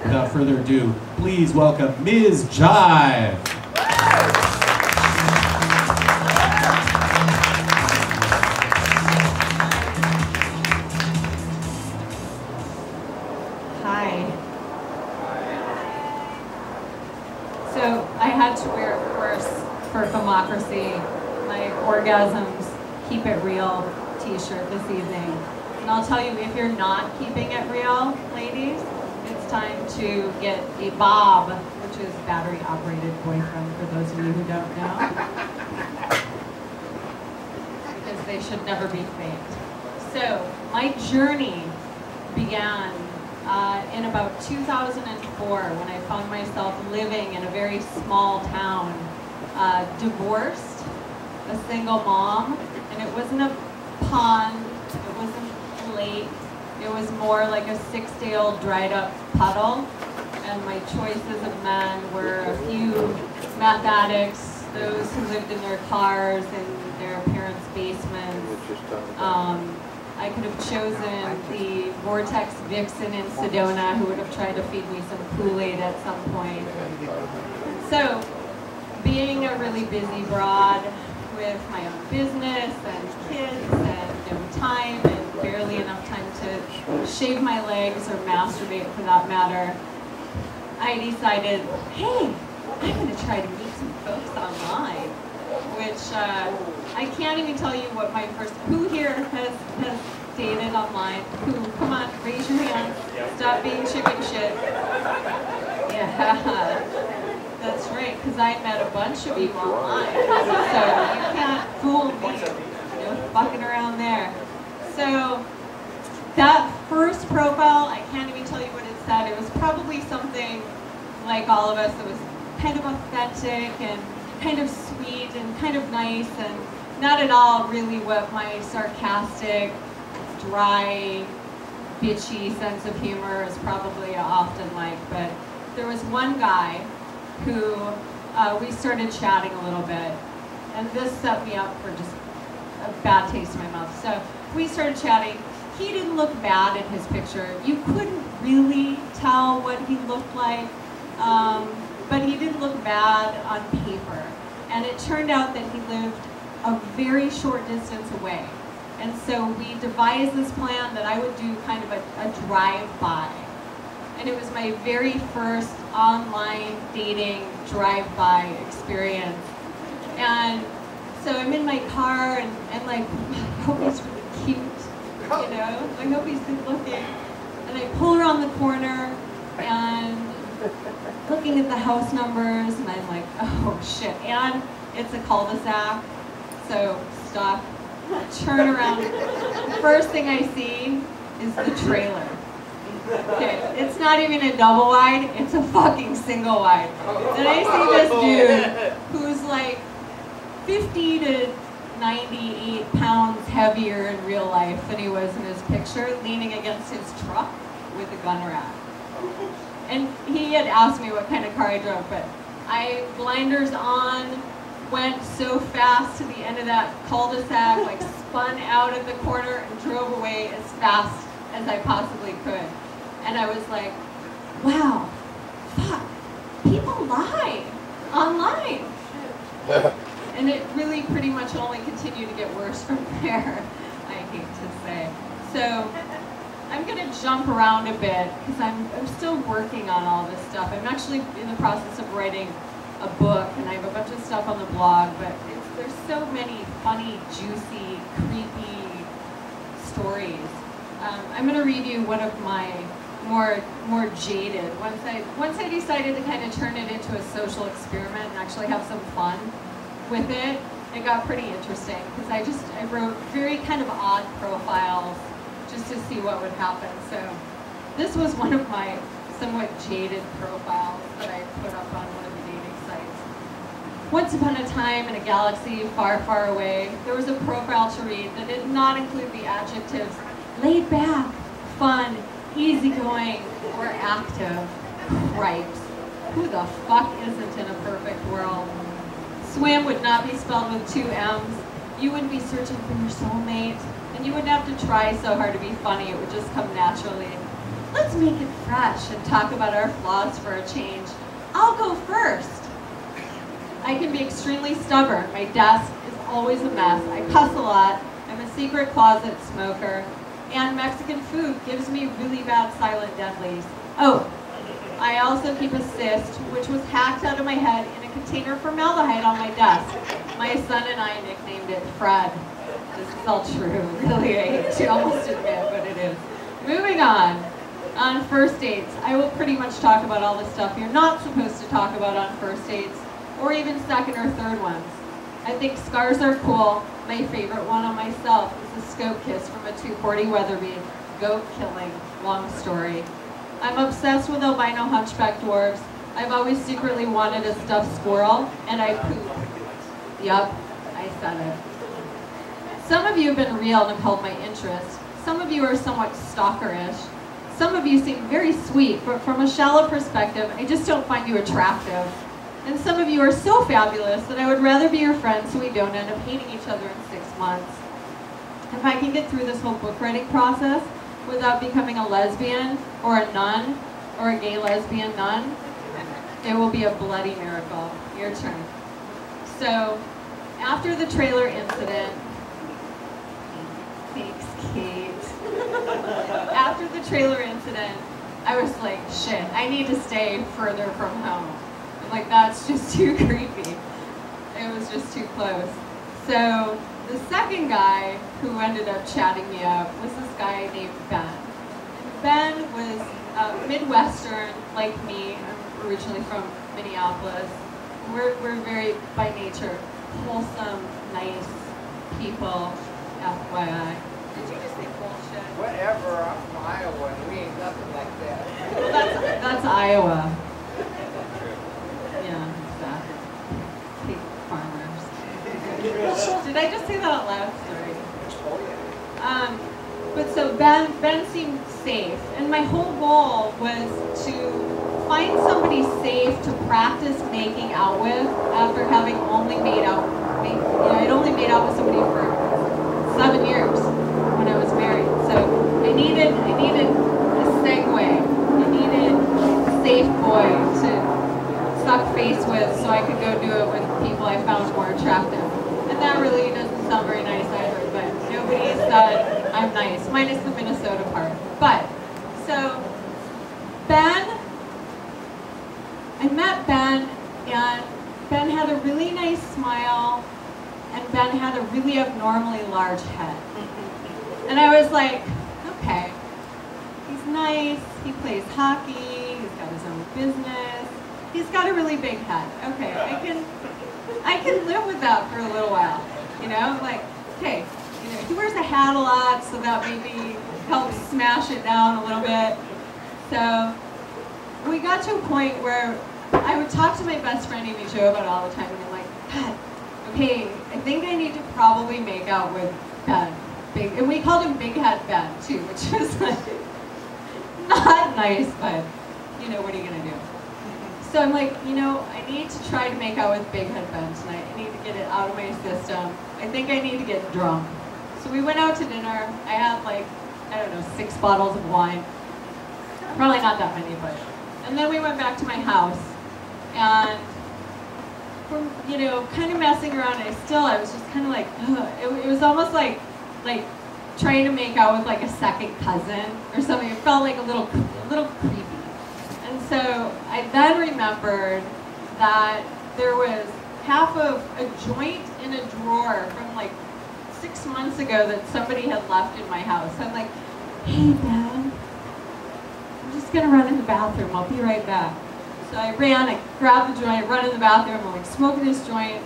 without further ado, please welcome Ms. Jive. Hi. So I had to wear, of course, for Femocracy, my Orgasms Keep It Real t-shirt this evening. And I'll tell you, if you're not keeping it real, ladies, it's time to get a Bob, which is battery-operated boyfriend, for those of you who don't know. Because they should never be faked. So, my journey began in about 2004 when I found myself living in a very small town, divorced, a single mom, and it wasn't a pond, it wasn't a lake, it was more like a 6-day-old dried up puddle, and my choices of men were a few meth addicts, those who lived in their cars in their parents' basements. I could have chosen the Vortex Vixen in Sedona who would have tried to feed me some Kool-Aid at some point. So, being a really busy broad with my own business and kids and no time and barely enough time to shave my legs or masturbate for that matter, I decided, hey, I'm going to try to meet some folks online, which I can't even tell you what my first, who here has dated online? Who, come on, raise your hands, stop being chicken shit. Yeah, that's right, because I met a bunch of you online, so you can't fool me, no fucking around there. So, that first profile, I can't even tell you what it said. It was probably something like all of us. It was kind of authentic and kind of sweet and kind of nice and not at all really what my sarcastic, dry, bitchy sense of humor is probably often like. But there was one guy who we started chatting a little bit, and this set me up for just a bad taste in my mouth. So we started chatting. He didn't look bad in his picture. You couldn't really tell what he looked like, but he didn't look bad on paper. And it turned out that he lived a very short distance away. And so we devised this plan that I would do kind of a drive-by. And it was my very first online dating drive-by experience. And so I'm in my car and like, I hope he's really cute, you know? I hope he's good looking. And I pull around the corner and looking at the house numbers, and I'm like, oh shit. And it's a cul-de-sac, so stop, turn around. The first thing I see is the trailer. Okay, it's not even a double wide, it's a fucking single wide. Then I see this dude who's like 50 to 98 pounds heavier in real life than he was in his picture, leaning against his truck with a gun rack. And he had asked me what kind of car I drove, but I, blinders on, went so fast to the end of that cul-de-sac, like spun out of the corner and drove away as fast as I possibly could. And I was like, wow, fuck, people lie online. And it really pretty much only continued to get worse from there, I hate to say. So I'm going to jump around a bit because I'm still working on all this stuff. I'm actually in the process of writing a book, and I have a bunch of stuff on the blog, but there's so many funny, juicy, creepy stories. I'm going to read you one of my more jaded. Once I decided to kind of turn it into a social experiment and actually have some fun with it, it got pretty interesting because I wrote very kind of odd profiles just to see what would happen. So this was one of my somewhat jaded profiles that I put up on one of the dating sites. Once upon a time in a galaxy far, far away, there was a profile to read that did not include the adjectives laid back, fun, easygoing, or active. Cripes. Who the fuck isn't in a perfect world? Swim would not be spelled with 2 M's. You wouldn't be searching for your soulmate. And you wouldn't have to try so hard to be funny. It would just come naturally. let's make it fresh and talk about our flaws for a change. I'll go first. I can be extremely stubborn. My desk is always a mess. I cuss a lot. I'm a secret closet smoker. And Mexican food gives me really bad silent deadlies. Oh, I also keep a cyst, which was hacked out of my head in a container of formaldehyde on my desk. My son and I nicknamed it Fred. This is all true, really. I hate to almost admit, but it is. Moving on. On first dates, I will pretty much talk about all the stuff you're not supposed to talk about on first dates, or even second or third ones. I think scars are cool. My favorite one on myself is a scope kiss from a 240 Weatherby. Goat killing. Long story. I'm obsessed with albino hunchback dwarves. I've always secretly wanted a stuffed squirrel, and I poop. Yup, I said it. Some of you have been real and have held my interest. Some of you are somewhat stalkerish. Some of you seem very sweet, but from a shallow perspective, I just don't find you attractive. And some of you are so fabulous that I would rather be your friends so we don't end up hating each other in 6 months. If I can get through this whole book writing process without becoming a lesbian or a nun or a gay lesbian nun, it will be a bloody miracle. Your turn. So, after the trailer incident, thanks, Kate. After the trailer incident, I was like, shit, I need to stay further from home. I'm like, that's just too creepy. It was just too close. So the second guy who ended up chatting me up was this guy named Ben. Ben was Midwestern, like me. I'm originally from Minneapolis. We're very, by nature, wholesome, nice people, FYI. Did you just say bullshit? Whatever, I'm from Iowa and we ain't nothing like that. Well, that's Iowa. Yeah, exactly. Pig farmers. Did I just say that out loud? Sorry. But so Ben seemed safe, and my whole goal was to find somebody safe to practice making out with after having only made out. I'd only made out with somebody for 7 years when I was married. So I needed a segue. I needed a safe boy to suck face with, so I could go do it with people I found more attractive. And that really doesn't sound very nice either, but nobody said I'm nice, minus the Minnesota part. But, so, I met Ben, and Ben had a really nice smile, and Ben had a really abnormally large head. And I was like, okay, he's nice, he plays hockey, he's got his own business, he's got a really big head. Okay, I can live with that for a little while, you know? Like, okay, you know, he wears a hat a lot, so that maybe helps smash it down a little bit. So we got to a point where I would talk to my best friend Amy Jo about it all the time, and I'm like, God, okay, I think I need to probably make out with Ben. And we called him Big Head Ben too, which was like not nice, but you know, what are you gonna do? So I'm like, you know, I need to try to make out with Big Head Ben tonight. I need to get it out of my system. I think I need to get drunk. So we went out to dinner. I had like, I don't know, 6 bottles of wine. Probably not that many, but. And then we went back to my house, and from, you know, kind of messing around, I was just kind of like, ugh. It was almost like trying to make out with like a second cousin or something. It felt like a little creepy. And so I then remembered that there was half of a joint in a drawer from like 6 months ago that somebody had left in my house. I'm like, hey Ben, I'm just gonna run in the bathroom. I'll be right back. So I grabbed the joint, run in the bathroom, I'm like smoking this joint,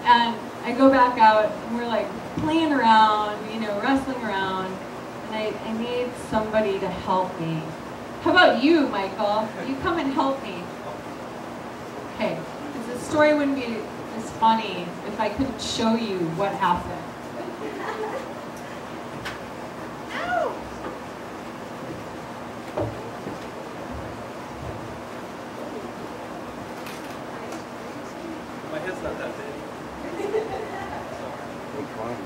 and I go back out, and we're like playing around, you know, wrestling around, and I need somebody to help me. How about you, Michael? You come and help me. Okay, because the story wouldn't be as funny if I couldn't show you what happened. Ow! My head's not that big. Which one?